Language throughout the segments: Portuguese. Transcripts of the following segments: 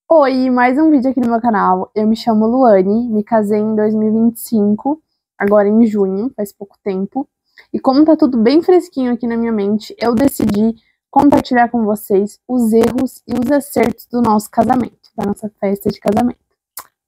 Oi, mais um vídeo aqui no meu canal. Eu me chamo Luane, me casei em 2025, agora em junho, faz pouco tempo. E como tá tudo bem fresquinho aqui na minha mente, eu decidi compartilhar com vocês os erros e os acertos do nosso casamento, da nossa festa de casamento.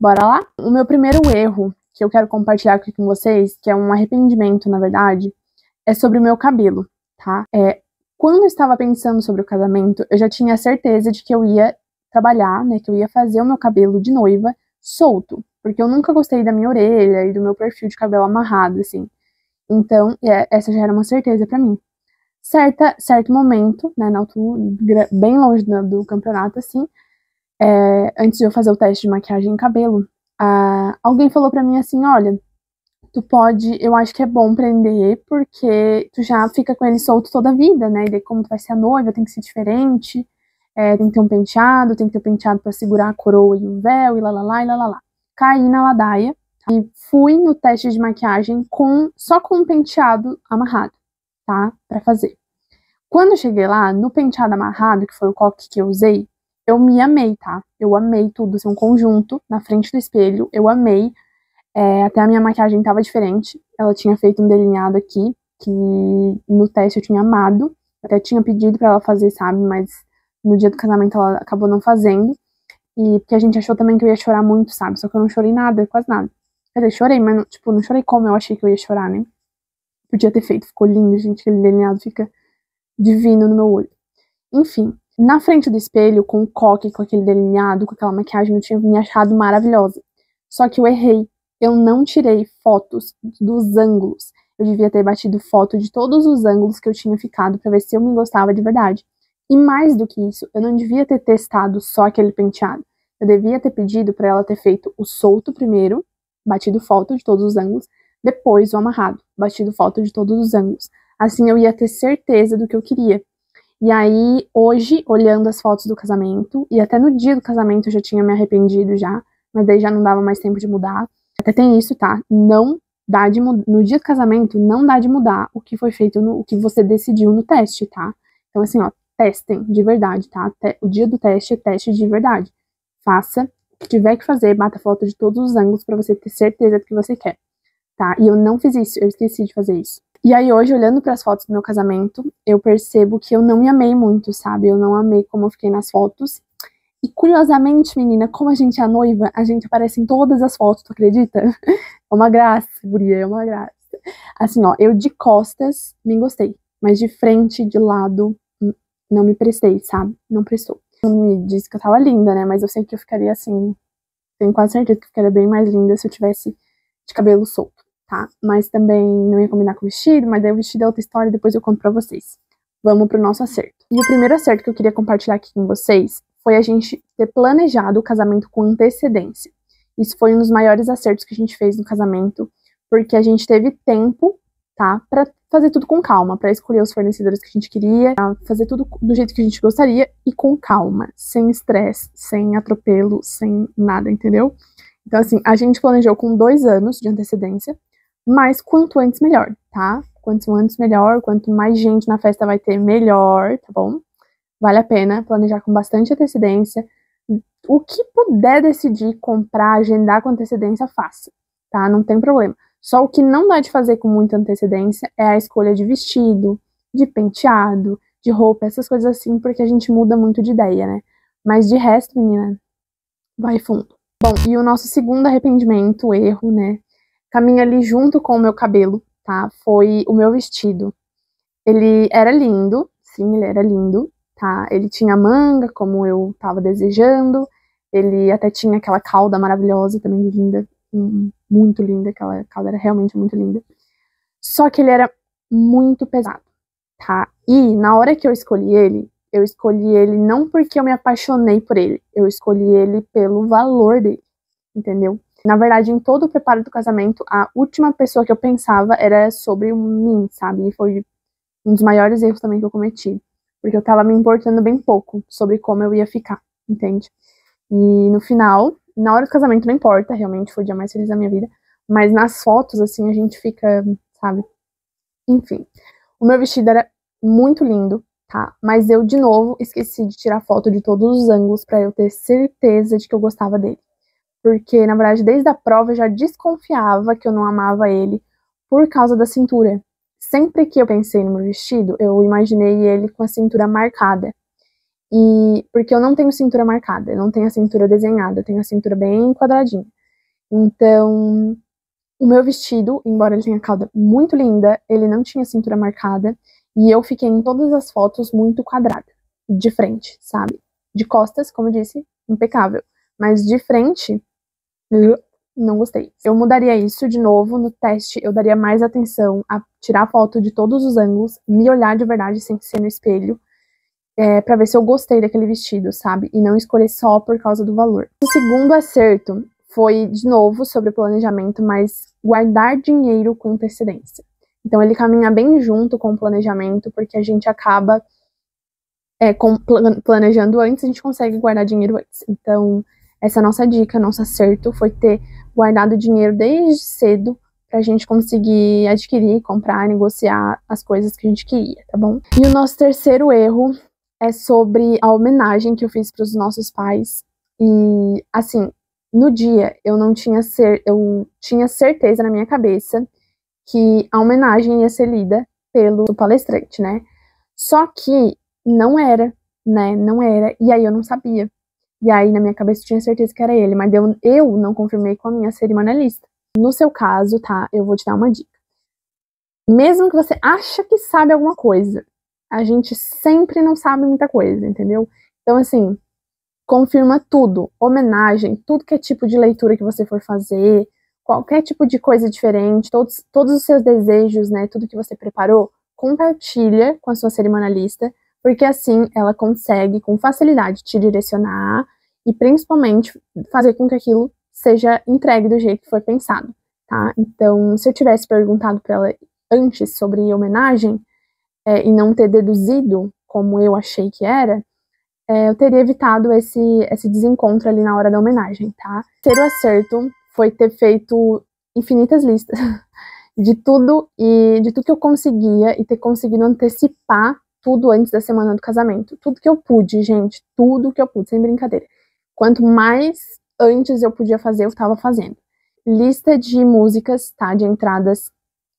Bora lá? O meu primeiro erro que eu quero compartilhar aqui com vocês, que é um arrependimento, na verdade, é sobre o meu cabelo, tá? Quando eu estava pensando sobre o casamento, eu já tinha certeza de que eu ia trabalhar, né, que eu ia fazer o meu cabelo de noiva solto, porque eu nunca gostei da minha orelha e do meu perfil de cabelo amarrado, assim. Então, essa já era uma certeza pra mim. Certo momento, né, na altura, bem longe do campeonato, assim, antes de eu fazer o teste de maquiagem e cabelo, alguém falou pra mim assim, olha, tu pode, eu acho que é bom prender, porque tu já fica com ele solto toda a vida, né? E daí, como tu vai ser a noiva, tem que ser diferente, tem que ter um penteado, tem que ter um penteado pra segurar a coroa e o véu, e lá, lá, lá, e lá, lá, lá. Caí na ladaia e fui no teste de maquiagem só com um penteado amarrado, tá? Pra fazer. Quando eu cheguei lá, no penteado amarrado, que foi o coque que eu usei, eu me amei, tá? Eu amei tudo, assim, um conjunto, na frente do espelho, eu amei. Até a minha maquiagem tava diferente. Ela tinha feito um delineado aqui, que no teste eu tinha amado. Até tinha pedido pra ela fazer, sabe? Mas no dia do casamento ela acabou não fazendo. E porque a gente achou também que eu ia chorar muito, sabe? Só que eu não chorei nada, quase nada. Quer dizer, chorei, mas não, tipo, não chorei como eu achei que eu ia chorar, né? Podia ter feito, ficou lindo, gente. Aquele delineado fica divino no meu olho. Enfim, na frente do espelho, com o coque, com aquele delineado, com aquela maquiagem, eu tinha me achado maravilhosa. Só que eu errei. Eu não tirei fotos dos ângulos. Eu devia ter batido foto de todos os ângulos que eu tinha ficado pra ver se eu me gostava de verdade. E mais do que isso, eu não devia ter testado só aquele penteado. Eu devia ter pedido pra ela ter feito o solto primeiro, batido foto de todos os ângulos, depois o amarrado, batido foto de todos os ângulos. Assim eu ia ter certeza do que eu queria. E aí, hoje, olhando as fotos do casamento, e até no dia do casamento eu já tinha me arrependido já, mas daí já não dava mais tempo de mudar. Até tem isso, tá? Não dá de mudar. No dia do casamento, não dá de mudar o que foi feito, o que você decidiu no teste, tá? Então, assim, ó, testem de verdade, tá? O dia do teste é teste de verdade. Faça o que tiver que fazer, bata foto de todos os ângulos pra você ter certeza do que você quer, tá? E eu não fiz isso, eu esqueci de fazer isso. E aí, hoje, olhando para as fotos do meu casamento, eu percebo que eu não me amei muito, sabe? Eu não amei como eu fiquei nas fotos. E curiosamente, menina, como a gente é noiva, a gente aparece em todas as fotos, tu acredita? É uma graça, guria, é uma graça. Assim, ó, eu de costas me gostei, mas de frente, de lado, não me prestei, sabe? Não prestou. Me disse que eu tava linda, né? Mas eu sei que eu ficaria assim, tenho quase certeza que eu ficaria bem mais linda se eu tivesse de cabelo solto, tá? Mas também não ia combinar com o vestido, mas daí o vestido é outra história, depois eu conto pra vocês. Vamos pro nosso acerto. E o primeiro acerto que eu queria compartilhar aqui com vocês foi a gente ter planejado o casamento com antecedência. Isso foi um dos maiores acertos que a gente fez no casamento, porque a gente teve tempo, tá, pra fazer tudo com calma, pra escolher os fornecedores que a gente queria, fazer tudo do jeito que a gente gostaria e com calma, sem estresse, sem atropelo, sem nada, entendeu? Então, assim, a gente planejou com 2 anos de antecedência, mas quanto antes melhor, tá? Quanto antes melhor, quanto mais gente na festa vai ter, melhor, tá bom? Vale a pena planejar com bastante antecedência. O que puder decidir, comprar, agendar com antecedência, faça, tá? Não tem problema. Só o que não dá de fazer com muita antecedência é a escolha de vestido, de penteado, de roupa, essas coisas assim, porque a gente muda muito de ideia, né? Mas de resto, menina, vai fundo. Bom, e o nosso segundo arrependimento, erro, né? Caminha ali junto com o meu cabelo, tá? Foi o meu vestido. Ele era lindo, sim, ele era lindo, tá? Ele tinha manga, como eu tava desejando. Ele até tinha aquela cauda maravilhosa, também linda, muito linda, aquela cauda era realmente muito linda. Só que ele era muito pesado, tá? E na hora que eu escolhi ele não porque eu me apaixonei por ele, eu escolhi ele pelo valor dele, entendeu? Na verdade, em todo o preparo do casamento, a última pessoa que eu pensava era sobre mim, sabe? E foi um dos maiores erros também que eu cometi, porque eu tava me importando bem pouco sobre como eu ia ficar, entende? E no final, na hora do casamento não importa, realmente foi o dia mais feliz da minha vida, mas nas fotos, assim, a gente fica, sabe? Enfim, o meu vestido era muito lindo, tá? Mas eu, de novo, esqueci de tirar foto de todos os ângulos pra eu ter certeza de que eu gostava dele. Porque, na verdade, desde a prova eu já desconfiava que eu não amava ele por causa da cintura. Sempre que eu pensei no meu vestido, eu imaginei ele com a cintura marcada. E porque eu não tenho cintura marcada, eu não tenho a cintura desenhada, eu tenho a cintura bem quadradinha. Então, o meu vestido, embora ele tenha a cauda muito linda, ele não tinha cintura marcada. E eu fiquei em todas as fotos muito quadrada. De frente, sabe? De costas, como eu disse, impecável. Mas de frente, não gostei. Eu mudaria isso de novo no teste. Eu daria mais atenção a tirar foto de todos os ângulos, me olhar de verdade sem ser no espelho, pra ver se eu gostei daquele vestido, sabe? E não escolher só por causa do valor. O segundo acerto foi, de novo, sobre planejamento, mas guardar dinheiro com antecedência. Então, ele caminha bem junto com o planejamento, porque a gente acaba planejando antes, a gente consegue guardar dinheiro antes. Então, essa é a nossa dica, nosso acerto foi ter guardado dinheiro desde cedo pra gente conseguir adquirir, comprar, negociar as coisas que a gente queria, tá bom? E o nosso terceiro erro é sobre a homenagem que eu fiz pros nossos pais. E, assim, no dia eu tinha certeza na minha cabeça que a homenagem ia ser lida pelo palestrante, né? Só que não era, né? Não era. E aí eu não sabia. E aí na minha cabeça eu tinha certeza que era ele, mas eu não confirmei com a minha cerimonialista. No seu caso, tá? Eu vou te dar uma dica. Mesmo que você acha que sabe alguma coisa, a gente sempre não sabe muita coisa, entendeu? Então, assim, confirma tudo. Homenagem, tudo que é tipo de leitura que você for fazer, qualquer tipo de coisa diferente, todos os seus desejos, né? Tudo que você preparou, compartilha com a sua cerimonialista, porque assim ela consegue com facilidade te direcionar e principalmente fazer com que aquilo seja entregue do jeito que foi pensado, tá? Então, se eu tivesse perguntado para ela antes sobre homenagem e não ter deduzido como eu achei que era, eu teria evitado esse desencontro ali na hora da homenagem, tá? O terceiro acerto foi ter feito infinitas listas de tudo que eu conseguia e ter conseguido antecipar tudo antes da semana do casamento. Tudo que eu pude, gente, tudo que eu pude, sem brincadeira. Quanto mais antes eu podia fazer, eu tava fazendo. Lista de músicas, tá, de entradas.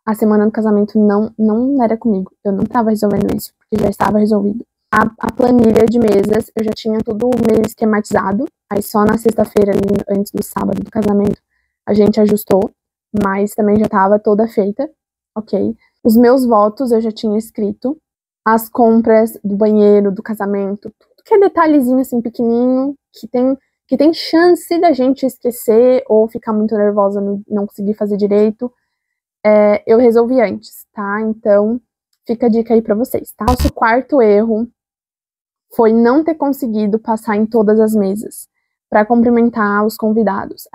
A semana do casamento não era comigo. Eu não tava resolvendo isso, porque já estava resolvido. A planilha de mesas, eu já tinha tudo meio esquematizado. Aí só na sexta-feira, antes do sábado do casamento, a gente ajustou. Mas também já estava toda feita, ok? Os meus votos eu já tinha escrito. As compras do banheiro, do casamento, tudo que é detalhezinho assim pequenininho, que tem chance da gente esquecer ou ficar muito nervosa, não conseguir fazer direito, eu resolvi antes, tá? Então, fica a dica aí pra vocês, tá? Nosso quarto erro foi não ter conseguido passar em todas as mesas para cumprimentar os convidados.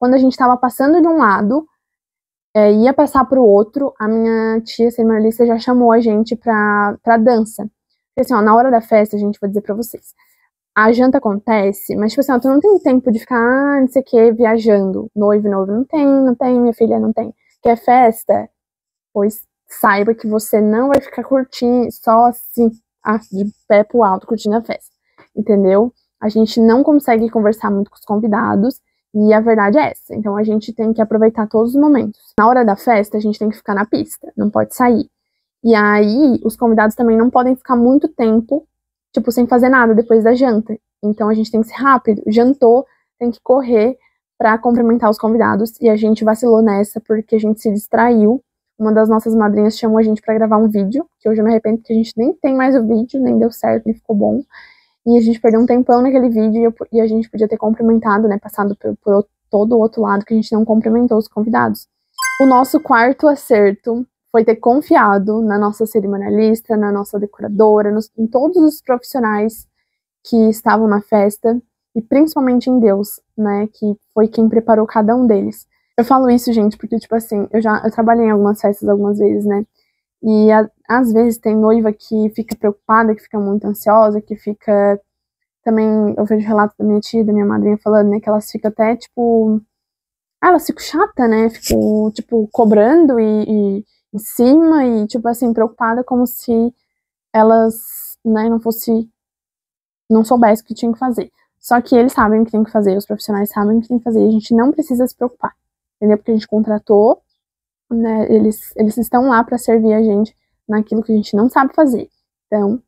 Quando a gente estava passando de um lado, ia passar para o outro, a minha tia cerimonialista já chamou a gente para dança. Porque assim, ó, na hora da festa, a gente vai dizer para vocês, a janta acontece, mas tipo assim, ó, tu não tem tempo de ficar, não sei o que, viajando, noivo, não tem, minha filha, não tem. Quer festa? Pois saiba que você não vai ficar curtindo, só assim, de pé pro alto, curtindo a festa, entendeu? A gente não consegue conversar muito com os convidados, e a verdade é essa. Então a gente tem que aproveitar todos os momentos. Na hora da festa, a gente tem que ficar na pista, não pode sair. E aí, os convidados também não podem ficar muito tempo, tipo, sem fazer nada depois da janta. Então a gente tem que ser rápido. Jantou, tem que correr pra cumprimentar os convidados. E a gente vacilou nessa porque a gente se distraiu. Uma das nossas madrinhas chamou a gente pra gravar um vídeo, que hoje eu me arrependo porque a gente nem tem mais o vídeo, nem deu certo, nem ficou bom. E a gente perdeu um tempão naquele vídeo e a gente podia ter cumprimentado, né, passado por todo o outro lado que a gente não cumprimentou os convidados. O nosso quarto acerto foi ter confiado na nossa cerimonialista, na nossa decoradora, em todos os profissionais que estavam na festa e principalmente em Deus, né, que foi quem preparou cada um deles. Eu falo isso, gente, porque, tipo assim, eu trabalhei em algumas festas algumas vezes, né, e às vezes tem noiva que fica preocupada, que fica muito ansiosa, que fica... Também eu vejo relatos da minha tia, da minha madrinha falando, né, que elas ficam até, tipo... elas ficam chata, né, ficam, tipo, cobrando e em cima e, tipo assim, preocupada como se elas, né, não soubessem o que tinham que fazer. Só que eles sabem o que tem que fazer, os profissionais sabem o que tem que fazer, e a gente não precisa se preocupar, entendeu? Porque a gente contratou, né, eles estão lá para servir a gente naquilo que a gente não sabe fazer. Então,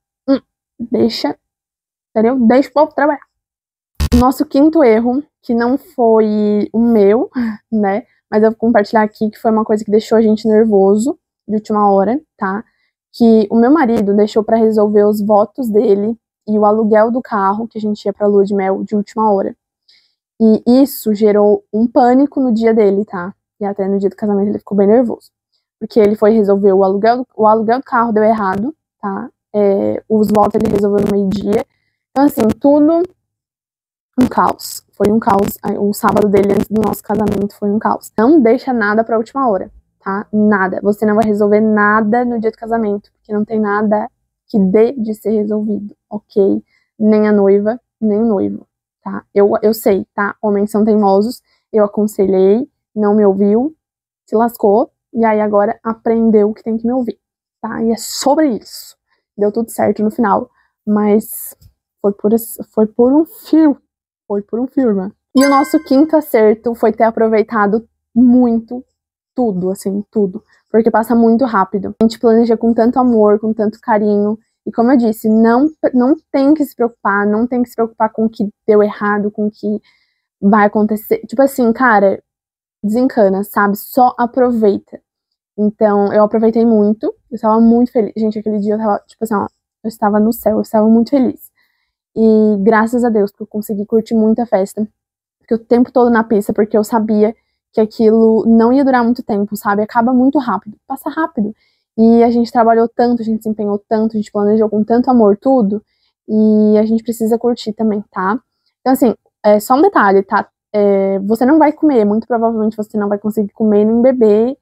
deixa, entendeu? Deixa o povo trabalhar. Nosso quinto erro, que não foi o meu, né, mas eu vou compartilhar aqui, que foi uma coisa que deixou a gente nervoso de última hora, tá? Que o meu marido deixou para resolver os votos dele e o aluguel do carro, que a gente ia pra lua de mel, de última hora. E isso gerou um pânico no dia dele, tá? E até no dia do casamento ele ficou bem nervoso. Porque ele foi resolver o aluguel do carro deu errado, tá? Os votos ele resolveu no meio-dia. Então, assim, tudo um caos. Foi um caos. O sábado dele, antes do nosso casamento, foi um caos. Não deixa nada pra última hora, tá? Nada. Você não vai resolver nada no dia do casamento, porque não tem nada que dê de ser resolvido, ok? Nem a noiva, nem o noivo, tá? Eu sei, tá? Homens são teimosos, eu aconselhei, não me ouviu, se lascou, e aí agora aprendeu que tem que me ouvir, tá? E é sobre isso. Deu tudo certo no final, mas foi por um fio, irmã. E o nosso quinto acerto foi ter aproveitado muito tudo, assim, tudo. Porque passa muito rápido. A gente planeja com tanto amor, com tanto carinho. E como eu disse, não tem que se preocupar, não tem que se preocupar com o que deu errado, com o que vai acontecer. Tipo assim, cara, desencana, sabe? Só aproveita. Então, eu aproveitei muito. Eu estava muito feliz. Gente, aquele dia eu tava, tipo assim, ó, eu estava no céu, eu estava muito feliz. E graças a Deus que eu consegui curtir muito a festa. Fiquei o tempo todo na pista, porque eu sabia que aquilo não ia durar muito tempo, sabe? Acaba muito rápido, passa rápido. E a gente trabalhou tanto, a gente se empenhou tanto, a gente planejou com tanto amor tudo, e a gente precisa curtir também, tá? Então, assim, só um detalhe, tá? Você não vai comer, muito provavelmente você não vai conseguir comer nem beber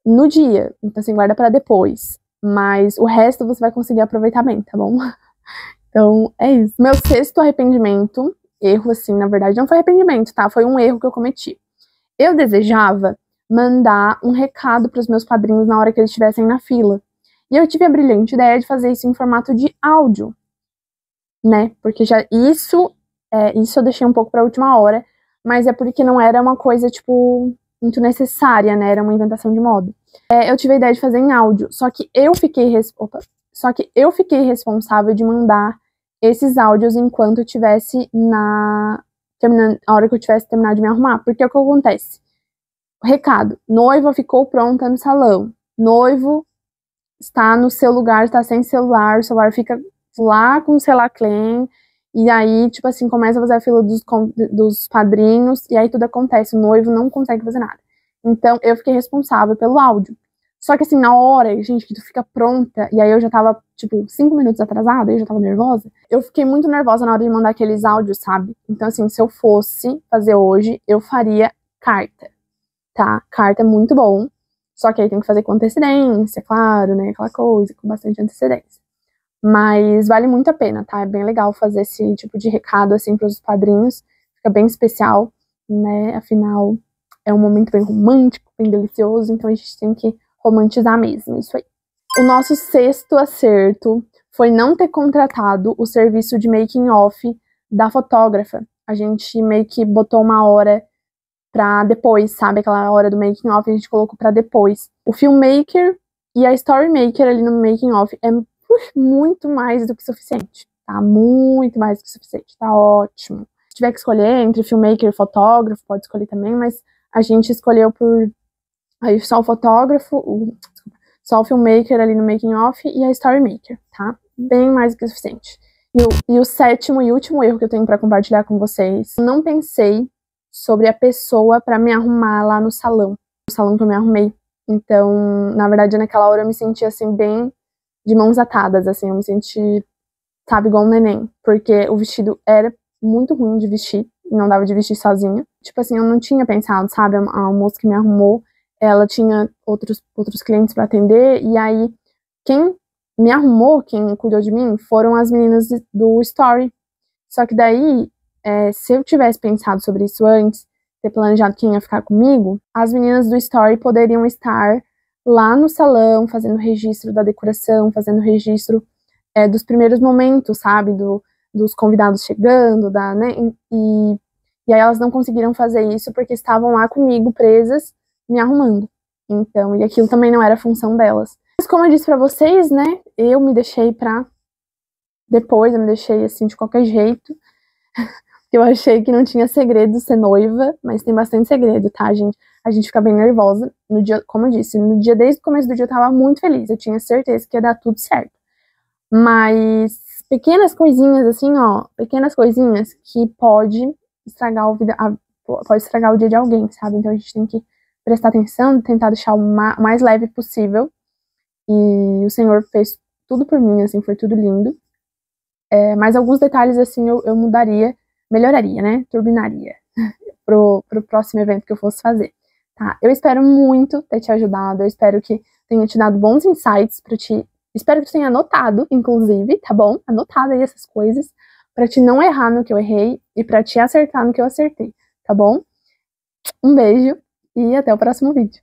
no dia, então assim, guarda pra depois. Mas o resto você vai conseguir aproveitar bem, tá bom? Então, é isso. Meu sexto arrependimento, erro assim, na verdade, não foi arrependimento, tá? Foi um erro que eu cometi. Eu desejava mandar um recado para os meus padrinhos na hora que eles estivessem na fila. E eu tive a brilhante ideia de fazer isso em formato de áudio, né? Porque já isso eu deixei um pouco para a última hora, mas é porque não era uma coisa, tipo, muito necessária, né? Era uma inventação de moda. Eu tive a ideia de fazer em áudio, só que eu fiquei responsável de mandar esses áudios enquanto eu tivesse a hora que eu tivesse terminado de me arrumar. Porque é o que acontece? Recado: noiva ficou pronta no salão. Noivo está no seu lugar, está sem celular, o celular fica lá com o celular clean. E aí, tipo assim, começa a fazer a fila dos padrinhos, e aí tudo acontece, o noivo não consegue fazer nada. Então, eu fiquei responsável pelo áudio. Só que assim, na hora, gente, que tu fica pronta, e aí eu já tava, tipo, 5 minutos atrasada, eu já tava nervosa. Eu fiquei muito nervosa na hora de mandar aqueles áudios, sabe? Então, assim, se eu fosse fazer hoje, eu faria carta, tá? Carta é muito bom, só que aí tem que fazer com antecedência, claro, né? Aquela coisa, com bastante antecedência. Mas vale muito a pena, tá? É bem legal fazer esse tipo de recado, assim, pros padrinhos. Fica bem especial, né? Afinal, é um momento bem romântico, bem delicioso, então a gente tem que romantizar mesmo, isso aí. O nosso sexto acerto foi não ter contratado o serviço de making off da fotógrafa. A gente meio que botou uma hora pra depois, sabe? Aquela hora do making off a gente colocou pra depois. O filmmaker e a storymaker ali no making off é muito mais do que suficiente, tá? Muito mais do que suficiente, tá ótimo. Se tiver que escolher entre filmmaker e fotógrafo, pode escolher também, mas a gente escolheu por aí só o fotógrafo, só o filmmaker ali no making off e a storymaker, tá? Bem mais do que suficiente. E o sétimo e último erro que eu tenho pra compartilhar com vocês, não pensei sobre a pessoa pra me arrumar lá no salão que eu me arrumei. Então, na verdade, naquela hora eu me senti assim bem de mãos atadas, assim, eu me senti, sabe, igual um neném, porque o vestido era muito ruim de vestir, não dava de vestir sozinha. Tipo assim, eu não tinha pensado, sabe, a moça que me arrumou, ela tinha outros clientes pra atender, e aí, quem me arrumou, quem cuidou de mim, foram as meninas do Story. Só que daí, se eu tivesse pensado sobre isso antes, ter planejado quem ia ficar comigo, as meninas do Story poderiam estar lá no salão, fazendo registro da decoração, fazendo registro dos primeiros momentos, sabe? Dos convidados chegando, né? E aí elas não conseguiram fazer isso porque estavam lá comigo, presas, me arrumando. Então, e aquilo também não era função delas. Mas como eu disse pra vocês, né? Eu me deixei pra depois, eu me deixei assim de qualquer jeito. Eu achei que não tinha segredo ser noiva, mas tem bastante segredo, tá, gente? A gente fica bem nervosa. No dia, como eu disse, no dia, desde o começo do dia eu tava muito feliz. Eu tinha certeza que ia dar tudo certo. Mas pequenas coisinhas, assim, ó, pequenas coisinhas que pode estragar o dia de alguém, sabe? Então a gente tem que prestar atenção, tentar deixar o mais leve possível. E o Senhor fez tudo por mim, assim, foi tudo lindo. Mas alguns detalhes, assim, eu mudaria, melhoraria, né? Turbinaria pro próximo evento que eu fosse fazer. Tá? Eu espero muito ter te ajudado, eu espero que tenha te dado bons insights pra te. Espero que tu tenha anotado, inclusive, tá bom? Anotado aí essas coisas, pra te não errar no que eu errei e pra te acertar no que eu acertei, tá bom? Um beijo e até o próximo vídeo.